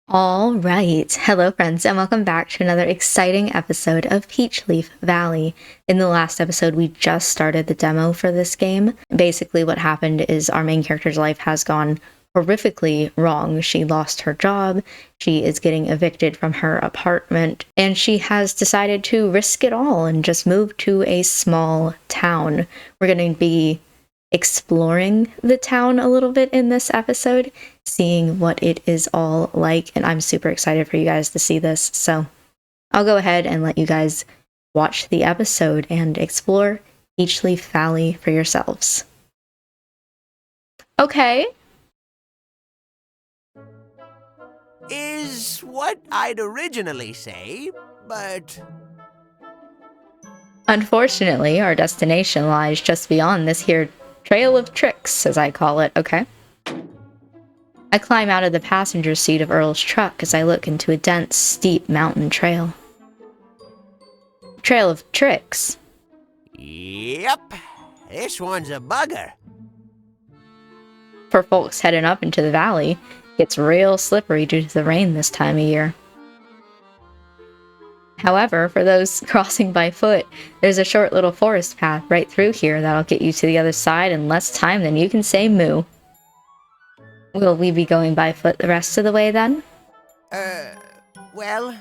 All right. Hello, friends, and welcome back to another exciting episode of Peachleaf Valley. In the last episode, we just started the demo for this game. Basically, what happened is our main character's life has gone horrifically wrong. She lost her job, she is getting evicted from her apartment, and she has decided to risk it all and just move to a small town. We're going to be exploring the town a little bit in this episode, seeing what it is all like, and I'm super excited for you guys to see this. So I'll go ahead and let you guys watch the episode and explore Peachleaf Valley for yourselves. Okay. Is what I'd originally say, but... Unfortunately, our destination lies just beyond this here trail of tricks, as I call it, okay? I climb out of the passenger seat of Earl's truck as I look into a dense, steep mountain trail. Trail of tricks. Yep, this one's a bugger. For folks heading up into the valley, it's real slippery due to the rain this time of year. However, for those crossing by foot, there's a short little forest path right through here that'll get you to the other side in less time than you can say moo. Will we be going by foot the rest of the way then? Well,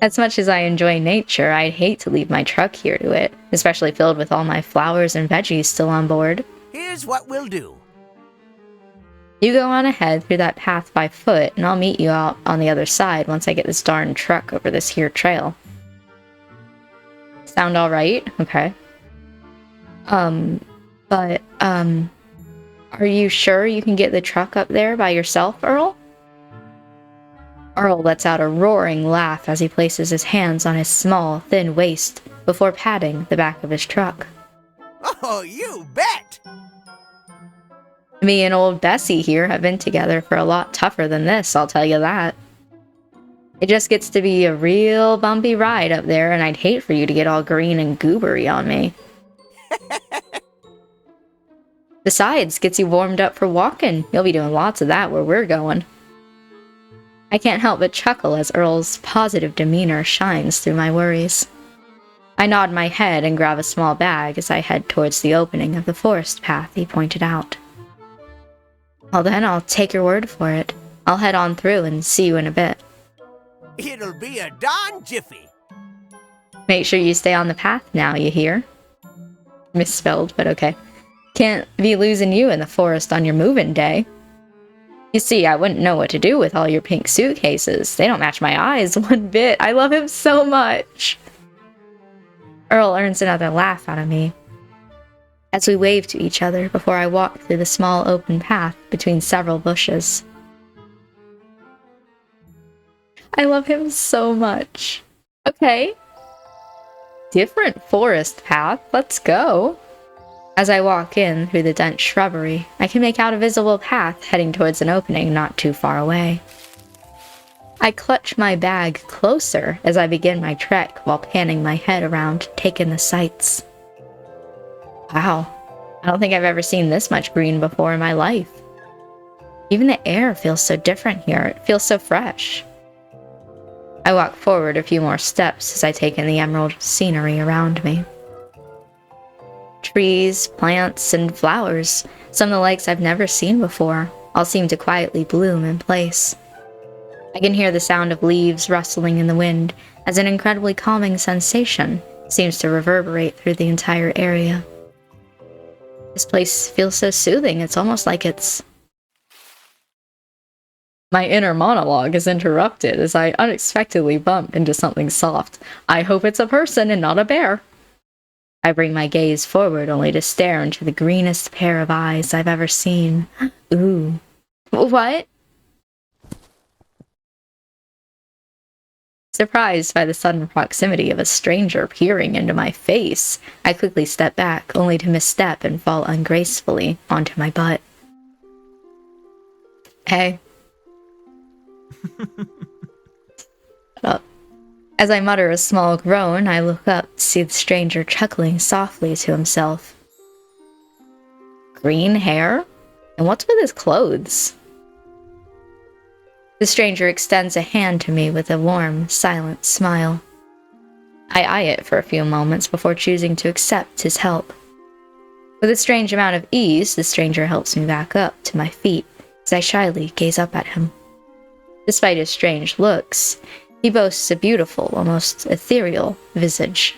As much as I enjoy nature, I'd hate to leave my truck here to it, especially filled with all my flowers and veggies still on board. here's what we'll do. You go on ahead through that path by foot, and I'll meet you out on the other side once I get this darn truck over this here trail. Sound alright? Okay. Are you sure you can get the truck up there by yourself, Earl? Earl lets out a roaring laugh as he places his hands on his small, thin waist before patting the back of his truck. Oh, you bet! Me and old Bessie here have been together for a lot tougher than this, I'll tell you that. It just gets to be a real bumpy ride up there, and I'd hate for you to get all green and goobery on me. Besides, gets you warmed up for walking. You'll be doing lots of that where we're going. I can't help but chuckle as Earl's positive demeanor shines through my worries. I nod my head and grab a small bag as I head towards the opening of the forest path he pointed out. Well then, I'll take your word for it. I'll head on through and see you in a bit. It'll be a darn jiffy. Make sure you stay on the path now, you hear? Misspelled, but okay. Can't be losing you in the forest on your moving day. You see, I wouldn't know what to do with all your pink suitcases. They don't match my eyes one bit. I love him so much. Earl earns another laugh out of me as we wave to each other before I walk through the small open path between several bushes. I love him so much. Okay. Different forest path. Let's go. As I walk in through the dense shrubbery, I can make out a visible path heading towards an opening not too far away. I clutch my bag closer as I begin my trek while panning my head around, taking the sights. Wow, I don't think I've ever seen this much green before in my life. Even the air feels so different here. It feels so fresh. I walk forward a few more steps as I take in the emerald scenery around me. Trees, plants, and flowers, some of the likes I've never seen before, all seem to quietly bloom in place. I can hear the sound of leaves rustling in the wind as an incredibly calming sensation seems to reverberate through the entire area. This place feels so soothing, it's almost like it's... My inner monologue is interrupted as I unexpectedly bump into something soft. I hope it's a person and not a bear. I bring my gaze forward only to stare into the greenest pair of eyes I've ever seen. Ooh. What? Surprised by the sudden proximity of a stranger peering into my face, I quickly step back, only to misstep and fall ungracefully onto my butt. Hey. Shut up. As I mutter a small groan, I look up to see the stranger chuckling softly to himself. Green hair? And what's with his clothes? The stranger extends a hand to me with a warm, silent smile. I eye it for a few moments before choosing to accept his help. With a strange amount of ease, the stranger helps me back up to my feet as I shyly gaze up at him. Despite his strange looks, he boasts a beautiful, almost ethereal visage.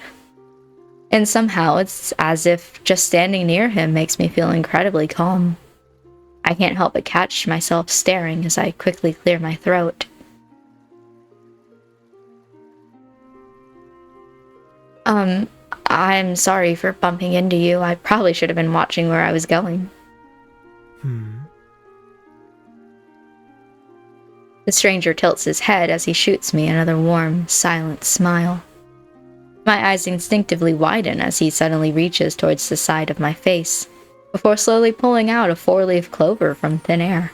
And somehow it's as if just standing near him makes me feel incredibly calm. I can't help but catch myself staring as I quickly clear my throat. I'm sorry for bumping into you. I probably should have been watching where I was going. The stranger tilts his head as he shoots me another warm, silent smile. My eyes instinctively widen as he suddenly reaches towards the side of my face, before slowly pulling out a 4-leaf clover from thin air.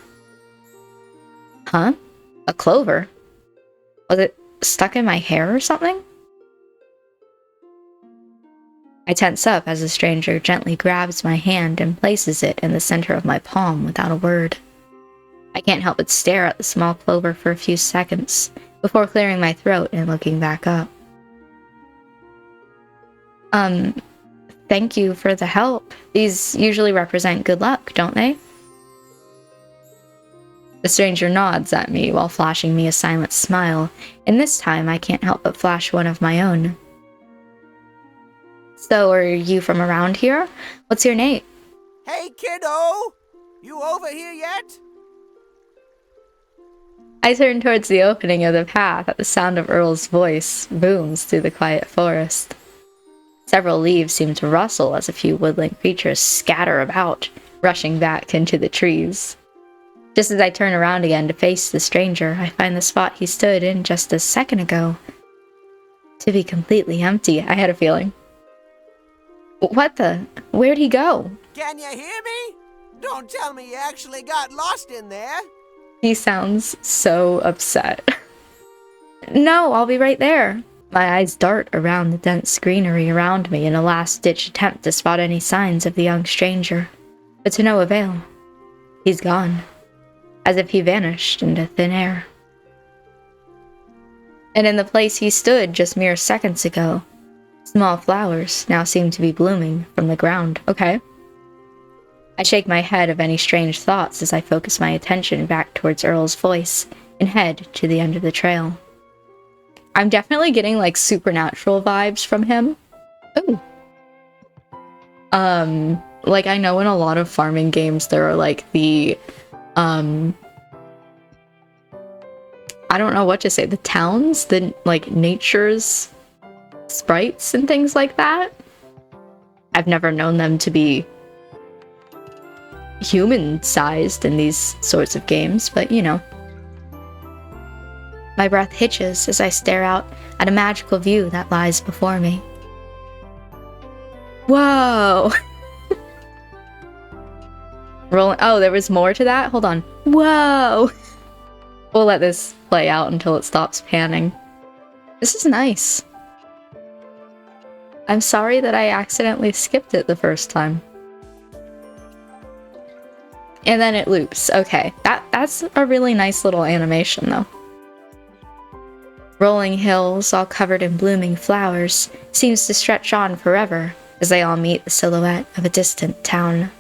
Huh? A clover? Was it stuck in my hair or something? I tense up as the stranger gently grabs my hand and places it in the center of my palm without a word. I can't help but stare at the small clover for a few seconds, before clearing my throat and looking back up. Thank you for the help. These usually represent good luck, don't they? The stranger nods at me while flashing me a silent smile, and this time I can't help but flash one of my own. So, are you from around here? What's your name? Hey, kiddo! You over here yet? I turn towards the opening of the path at the sound of Earl's voice booms through the quiet forest. Several leaves seem to rustle as a few woodland creatures scatter about, rushing back into the trees. Just as I turn around again to face the stranger, I find the spot he stood in just a second ago to be completely empty. I had a feeling. What the? Where'd he go? Can you hear me? Don't tell me you actually got lost in there. He sounds so upset. No, I'll be right there. My eyes dart around the dense greenery around me in a last-ditch attempt to spot any signs of the young stranger, but to no avail. He's gone, as if he vanished into thin air. And in the place he stood just mere seconds ago, small flowers now seem to be blooming from the ground. Okay. I shake my head of any strange thoughts as I focus my attention back towards Earl's voice and head to the end of the trail. I'm definitely getting like supernatural vibes from him. Ooh. Like I know in a lot of farming games there are like the I don't know what to say, the towns, the like nature's sprites and things like that. I've never known them to be human-sized in these sorts of games, but you know. My breath hitches as I stare out at a magical view that lies before me. Whoa! Rolling. Oh, there was more to that? Hold on. Whoa! We'll let this play out until it stops panning. This is nice. I'm sorry that I accidentally skipped it the first time. And then it loops. Okay, that's a really nice little animation though. Rolling hills, all covered in blooming flowers, seems to stretch on forever as they all meet the silhouette of a distant town.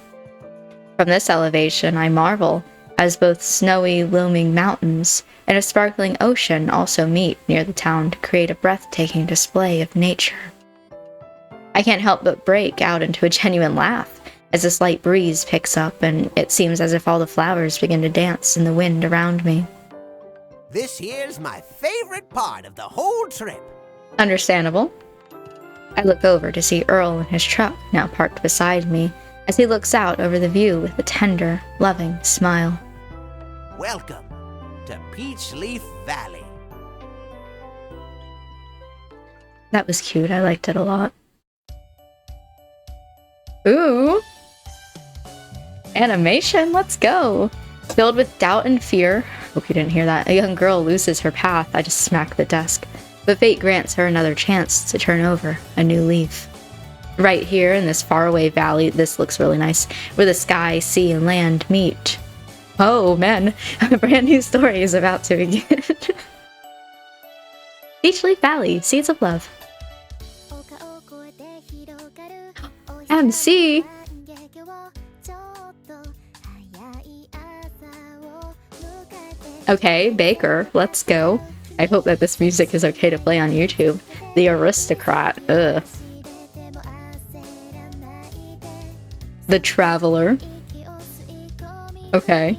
From this elevation, I marvel as both snowy, looming mountains and a sparkling ocean also meet near the town to create a breathtaking display of nature. I can't help but break out into a genuine laugh as a slight breeze picks up and it seems as if all the flowers begin to dance in the wind around me. This here's my favorite part of the whole trip. Understandable. I look over to see Earl in his truck now parked beside me as he looks out over the view with a tender, loving smile. Welcome to Peachleaf Valley. That was cute. I liked it a lot. Ooh! Animation, let's go! Filled with doubt and fear, hope you didn't hear that, a young girl loses her path. I just smacked the desk. But fate grants her another chance to turn over a new leaf. Right here in this faraway valley, this looks really nice, where the sky, sea, and land meet. Oh man, a brand new story is about to begin. Peachleaf Valley, Seeds of Love. MC! Okay, Baker, let's go. I hope that this music is okay to play on YouTube. The Aristocrat, ugh. The Traveler. Okay.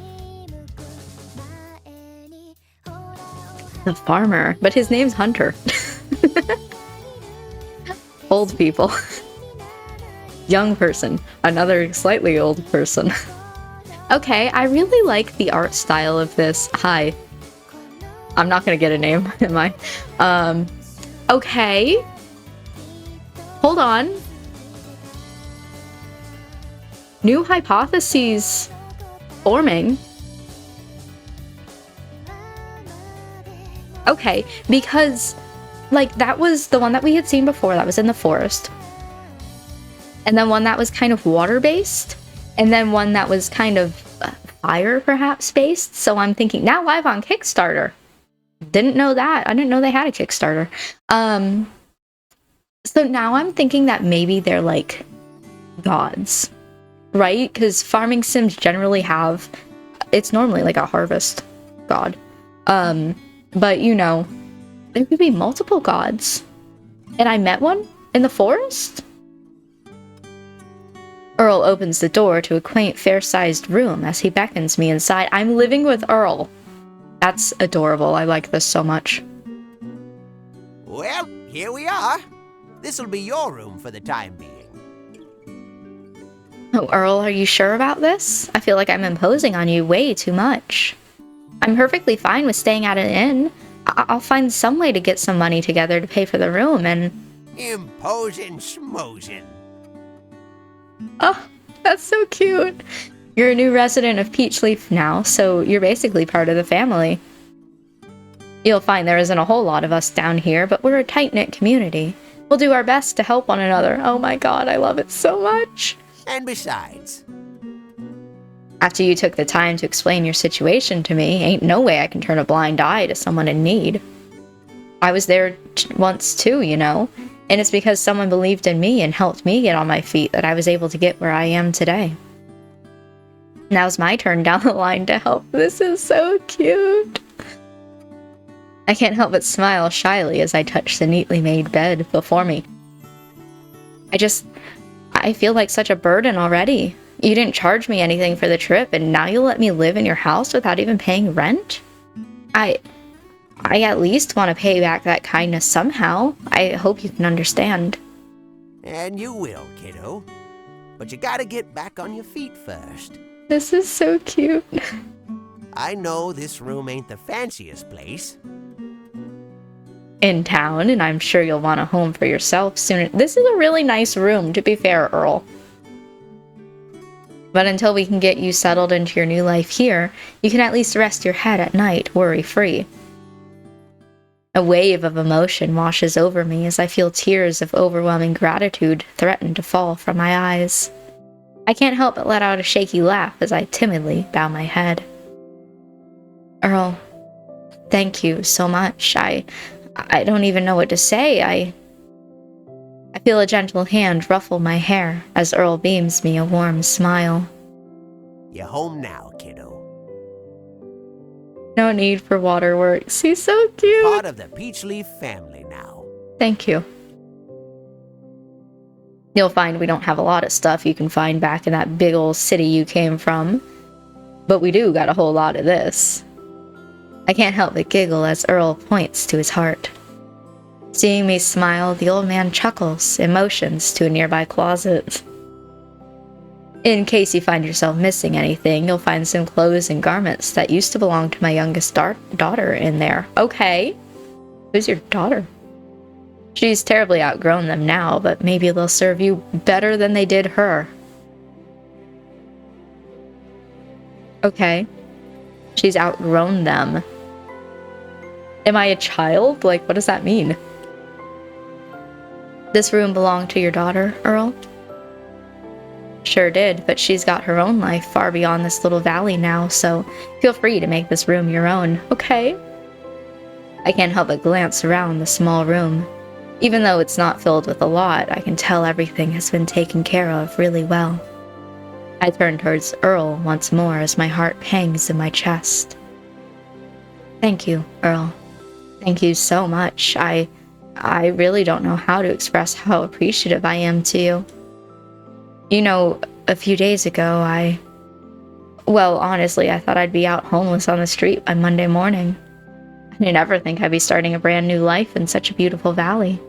The Farmer, but his name's Hunter. Old people. Young person. Another slightly old person. Okay, I really like the art style of this. Hi. I'm not gonna get a name, am I? Okay. Hold on. New hypotheses forming. Okay, because, like, that was the one that we had seen before that was in the forest. And then one that was kind of water-based. And then one that was kind of fire, perhaps, based. So I'm thinking, now live on Kickstarter. Didn't know that. I didn't know they had a Kickstarter. So now I'm thinking that maybe they're, like, gods. Right? Because farming sims generally have... It's normally, like, a harvest god. But, you know, there could be multiple gods. And I met one in the forest? Earl opens the door to a quaint, fair-sized room as he beckons me inside. I'm living with Earl. That's adorable. I like this so much. Well, here we are. This'll be your room for the time being. Oh, Earl, are you sure about this? I feel like I'm imposing on you way too much. I'm perfectly fine with staying at an inn. I'll find some way to get some money together to pay for the room and... Imposing schmozing. Oh, that's so cute. You're a new resident of Peachleaf now, so you're basically part of the family. You'll find there isn't a whole lot of us down here, but we're a tight-knit community. We'll do our best to help one another. Oh my god, I love it so much. And besides... After you took the time to explain your situation to me, ain't no way I can turn a blind eye to someone in need. I was there once too, you know, and it's because someone believed in me and helped me get on my feet that I was able to get where I am today. Now's my turn down the line to help. This is so cute. I can't help but smile shyly as I touch the neatly made bed before me. I feel like such a burden already. You didn't charge me anything for the trip, and now you'll let me live in your house without even paying rent? I at least want to pay back that kindness somehow. I hope you can understand. And you will, kiddo. But you gotta get back on your feet first. This is so cute. I know this room ain't the fanciest place. In town, and I'm sure you'll want a home for yourself soon. This is a really nice room, to be fair, Earl. But until we can get you settled into your new life here, you can at least rest your head at night, worry-free. A wave of emotion washes over me as I feel tears of overwhelming gratitude threaten to fall from my eyes. I can't help but let out a shaky laugh as I timidly bow my head. Earl, thank you so much. I don't even know what to say. I feel a gentle hand ruffle my hair as Earl beams me a warm smile. You're home now, kiddo. No need for waterworks. He's so cute. Part of the Peachleaf family now. Thank you. You'll find we don't have a lot of stuff you can find back in that big old city you came from. But we do got a whole lot of this. I can't help but giggle as Earl points to his heart. Seeing me smile, the old man chuckles and motions to a nearby closet. In case you find yourself missing anything, you'll find some clothes and garments that used to belong to my youngest daughter in there. Okay. Who's your daughter? She's terribly outgrown them now, but maybe they'll serve you better than they did her. Okay. She's outgrown them. Am I a child? Like, what does that mean? This room belonged to your daughter, Earl? sure did, but she's got her own life far beyond this little valley now, so feel free to make this room your own, okay? I can't help but glance around the small room. Even though it's not filled with a lot, I can tell everything has been taken care of really well. I turn towards Earl once more as my heart pangs in my chest. Thank you, Earl. Thank you so much. I really don't know how to express how appreciative I am to you. You know, a few days ago, well, honestly, I thought I'd be out homeless on the street by Monday morning. I didn't ever think I'd be starting a brand new life in such a beautiful valley.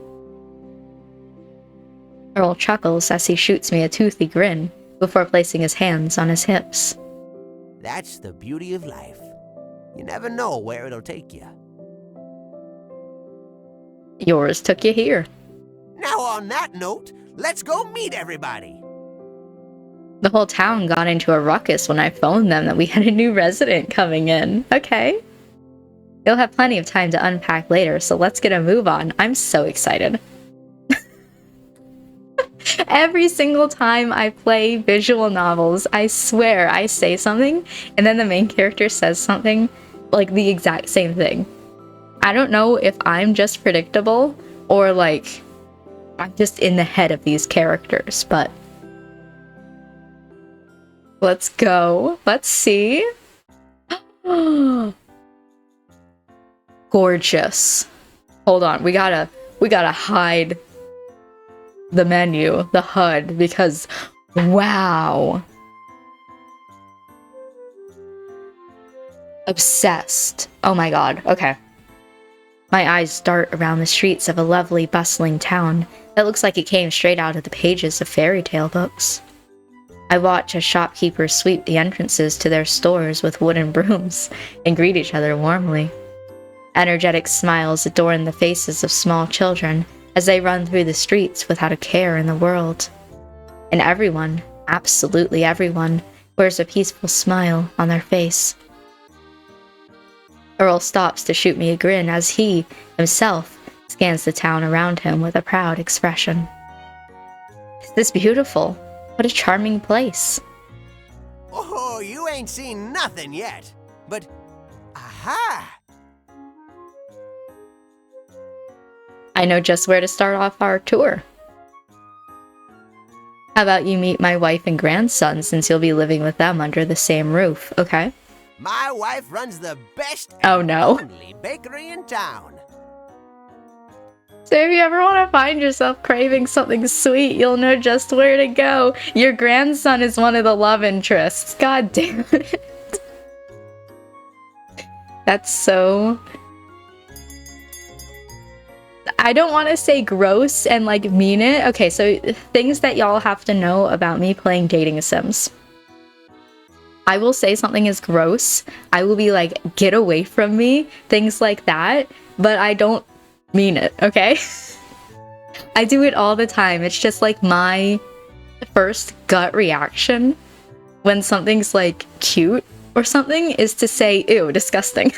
Earl chuckles as he shoots me a toothy grin before placing his hands on his hips. That's the beauty of life. You never know where it'll take you. Yours took you here. Now on that note, let's go meet everybody. The whole town got into a ruckus when I phoned them that we had a new resident coming in. Okay. You'll have plenty of time to unpack later, so let's get a move on. I'm so excited. Every single time I play visual novels, I swear I say something, and then the main character says something like the exact same thing. I don't know if I'm just predictable, or like, I'm just in the head of these characters, but... Let's go. Let's see. Gorgeous. Hold on, we gotta hide the menu, the HUD, because wow. Obsessed. Oh my god, okay. My eyes dart around the streets of a lovely, bustling town that looks like it came straight out of the pages of fairy tale books. I watch as shopkeepers sweep the entrances to their stores with wooden brooms and greet each other warmly. Energetic smiles adorn the faces of small children as they run through the streets without a care in the world. And everyone, absolutely everyone, wears a peaceful smile on their face. Earl stops to shoot me a grin as he, himself, scans the town around him with a proud expression. This is beautiful. What a charming place. Oh, you ain't seen nothing yet. But, aha! I know just where to start off our tour. How about you meet my wife and grandson since you'll be living with them under the same roof, okay? My wife runs the best Oh no. only bakery in town. So if you ever want to find yourself craving something sweet, you'll know just where to go. Your grandson is one of the love interests. God damn it. That's so... I don't want to say gross and like mean it. Okay, so things that y'all have to know about me playing dating sims. I will say something is gross. I will be like, get away from me, things like that, but I don't mean it, okay? I do it all the time. It's just like my first gut reaction when something's like cute or something is to say, ew, disgusting.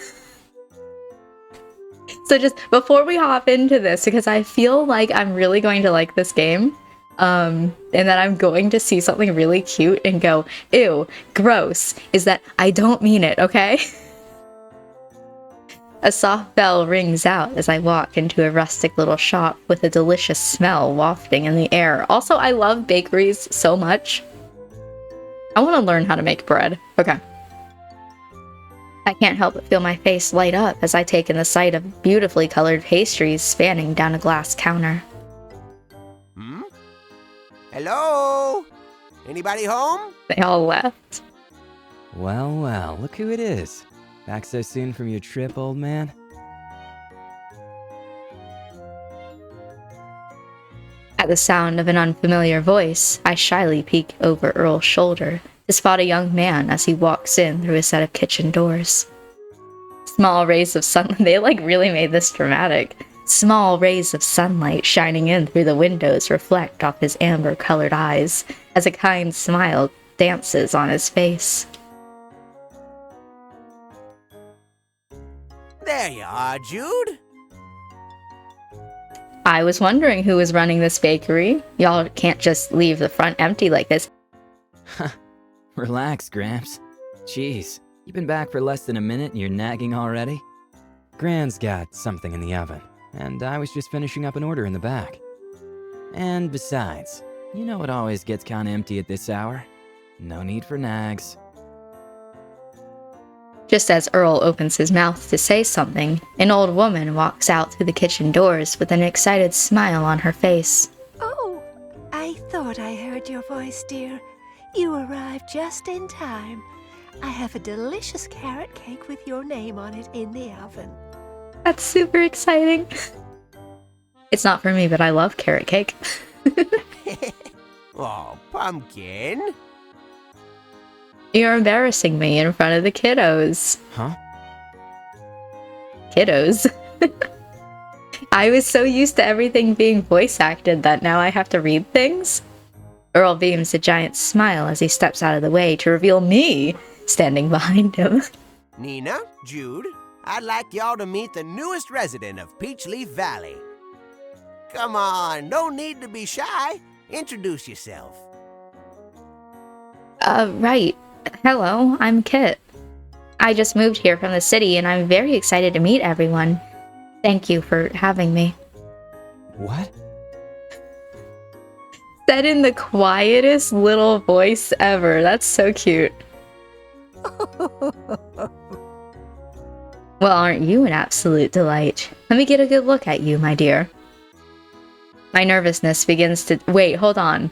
So just before we hop into this, because I feel like I'm really going to like this game, and that I'm going to see something really cute and go, ew, gross, is that I don't mean it, okay? A soft bell rings out as I walk into a rustic little shop with a delicious smell wafting in the air. Also, I love bakeries so much. I want to learn how to make bread. Okay. I can't help but feel my face light up as I take in the sight of beautifully colored pastries spanning down a glass counter. Hmm? Hello? Anybody home? They all left. Well, well, look who it is. Back so soon from your trip, old man? At the sound of an unfamiliar voice, I shyly peek over Earl's shoulder to spot a young man as he walks in through a set of kitchen doors. Small rays of sunlight, they like really made this dramatic. Small rays of sunlight shining in through the windows reflect off his amber-colored eyes as a kind smile dances on his face. There you are, Jude. I was wondering who was running this bakery. Y'all can't just leave the front empty like this. Relax, Gramps. Jeez, you've been back for less than a minute and you're nagging already? Gran's got something in the oven, and I was just finishing up an order in the back. And besides, you know it always gets kinda empty at this hour. No need for nags. Just as Earl opens his mouth to say something, an old woman walks out through the kitchen doors with an excited smile on her face. Oh, I thought I heard your voice, dear. You arrived just in time. I have a delicious carrot cake with your name on it in the oven. That's super exciting. It's not for me, but I love carrot cake. Oh, Pumpkin. You're embarrassing me in front of the kiddos. Huh? Kiddos? I was so used to everything being voice acted that now I have to read things. Earl beams a giant smile as he steps out of the way to reveal me standing behind him. Nina, Jude, I'd like y'all to meet the newest resident of Peachleaf Valley. Come on, no need to be shy. Introduce yourself. Right. Hello, I'm Kit. I just moved here from the city and I'm very excited to meet everyone. Thank you for having me. What? Said in the quietest little voice ever. That's so cute. Well, aren't you an absolute delight? Let me get a good look at you, my dear. My nervousness begins to... Wait, hold on.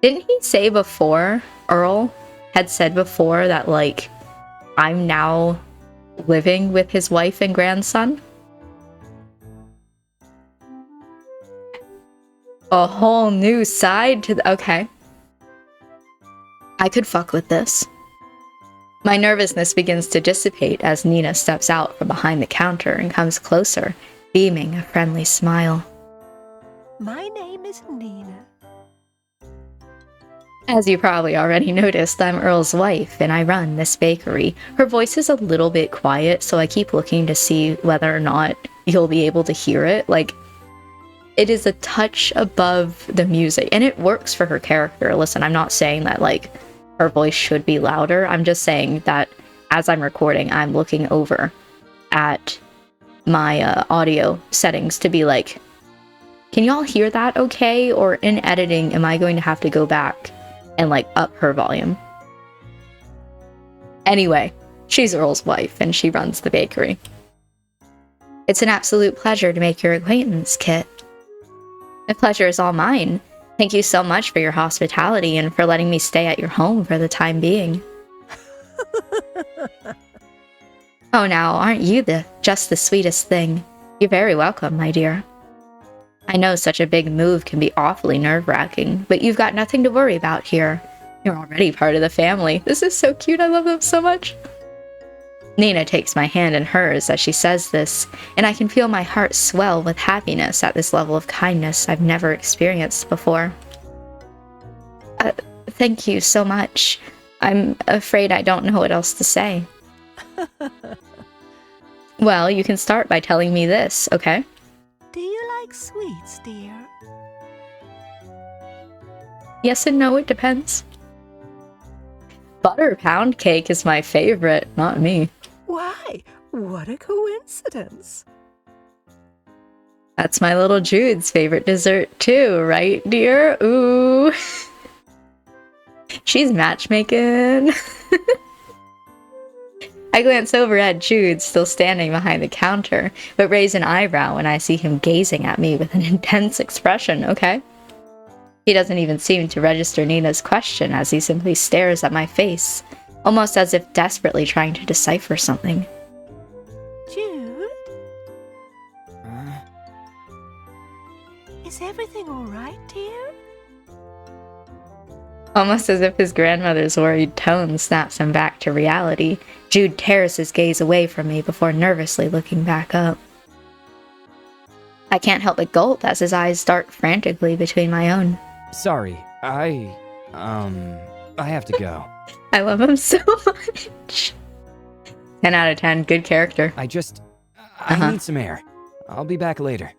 Didn't he say before, Earl had said before that, like, I'm now living with his wife and grandson? A whole new side to the... Okay. I could fuck with this. My nervousness begins to dissipate as Nina steps out from behind the counter and comes closer, beaming a friendly smile. My name is Nina. As you probably already noticed, I'm Earl's wife, and I run this bakery. Her voice is a little bit quiet, so I keep looking to see whether or not you'll be able to hear it. Like, it is a touch above the music, and it works for her character. Listen, I'm not saying that, like, her voice should be louder. I'm just saying that as I'm recording, I'm looking over at my audio settings to be like, can y'all hear that okay? Or in editing, am I going to have to go back and, like, up her volume? Anyway, she's Earl's wife, and she runs the bakery. It's an absolute pleasure to make your acquaintance, Kit. The pleasure is all mine. Thank you so much for your hospitality and for letting me stay at your home for the time being. Oh, now, aren't you just the sweetest thing? You're very welcome, my dear. I know such a big move can be awfully nerve-wracking, but you've got nothing to worry about here. You're already part of the family. This is so cute, I love them so much. Nina takes my hand in hers as she says this, and I can feel my heart swell with happiness at this level of kindness I've never experienced before. Thank you so much. I'm afraid I don't know what else to say. Well, you can start by telling me this, okay? Do you like sweets, dear? Yes and no, it depends. Butter pound cake is my favorite, not me. Why, what a coincidence. That's my little Jude's favorite dessert too, right, dear? Ooh. She's matchmaking. I glance over at Jude, still standing behind the counter, but raise an eyebrow when I see him gazing at me with an intense expression, okay? He doesn't even seem to register Nina's question as he simply stares at my face, almost as if desperately trying to decipher something. Jude? Is everything all right, dear? Almost as if his grandmother's worried tone snaps him back to reality, Jude tears his gaze away from me before nervously looking back up. I can't help but gulp as his eyes dart frantically between my own. Sorry, I have to go. I love him so much. 10 out of 10, good character. I Uh-huh. need some air. I'll be back later.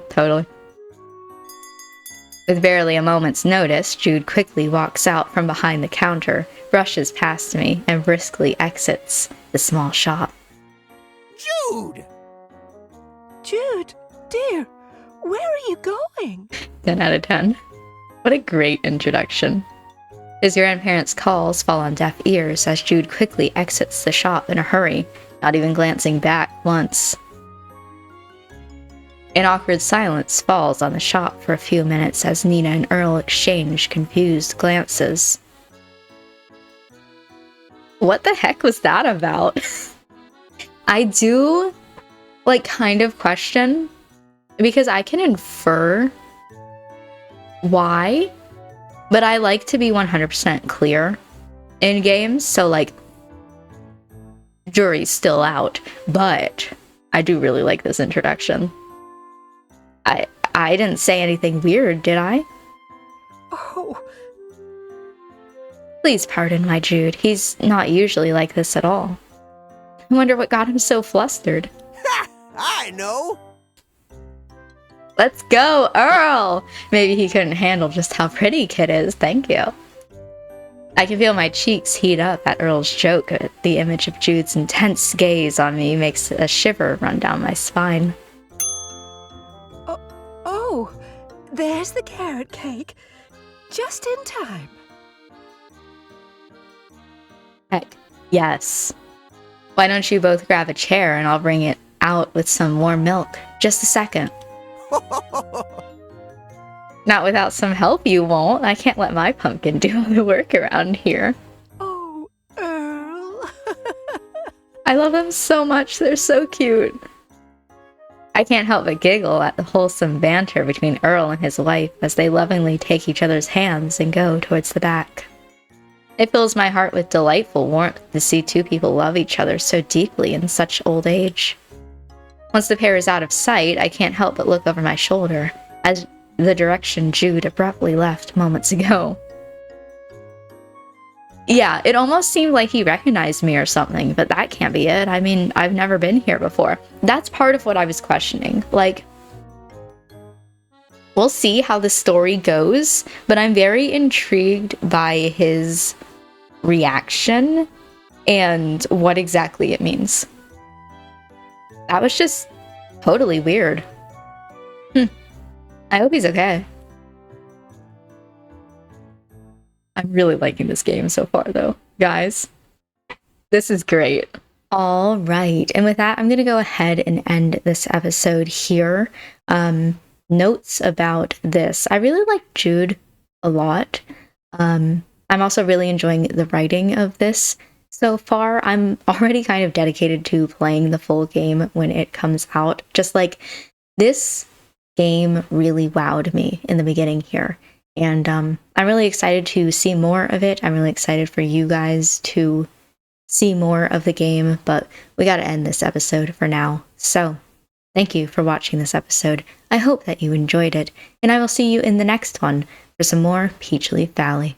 Totally. With barely a moment's notice, Jude quickly walks out from behind the counter, brushes past me, and briskly exits the small shop. Jude! Jude, dear, where are you going? 10 out of 10. What a great introduction. His grandparents' calls fall on deaf ears as Jude quickly exits the shop in a hurry, not even glancing back once. An awkward silence falls on the shop for a few minutes as Nina and Earl exchange confused glances. What the heck was that about? I do, kind of question, because I can infer why, but I like to be 100% clear in games, so, jury's still out, but I do really like this introduction. I didn't say anything weird, did I? Oh, Please pardon my Jude. He's not usually like this at all. I wonder what got him so flustered. Ha! I know! Let's go, Earl! Maybe he couldn't handle just how pretty Kid is, thank you. I can feel my cheeks heat up at Earl's joke. The image of Jude's intense gaze on me makes a shiver run down my spine. oh, there's the carrot cake. Just in time. Heck, yes. Why don't you both grab a chair and I'll bring it out with some warm milk. Just a second. Not without some help, you won't. I can't let my pumpkin do all the work around here. Oh, Earl. I love them so much. They're so cute. I can't help but giggle at the wholesome banter between Earl and his wife as they lovingly take each other's hands and go towards the back. It fills my heart with delightful warmth to see two people love each other so deeply in such old age. Once the pair is out of sight, I can't help but look over my shoulder as the direction Jude abruptly left moments ago. Yeah, it almost seemed like he recognized me or something, but that can't be it. I mean, I've never been here before. That's part of what I was questioning. We'll see how the story goes, but I'm very intrigued by his reaction and what exactly it means. That was just totally weird. I hope he's okay. I'm really liking this game so far, though. Guys, this is great. All right. And with that, I'm going to go ahead and end this episode here. Notes about this. I really like Jude a lot. I'm also really enjoying the writing of this so far. I'm already kind of dedicated to playing the full game when it comes out. Just this game really wowed me in the beginning here. And I'm really excited to see more of it. I'm really excited for you guys to see more of the game, but we got to end this episode for now. So thank you for watching this episode. I hope that you enjoyed it, and I will see you in the next one for some more Peachleaf Valley.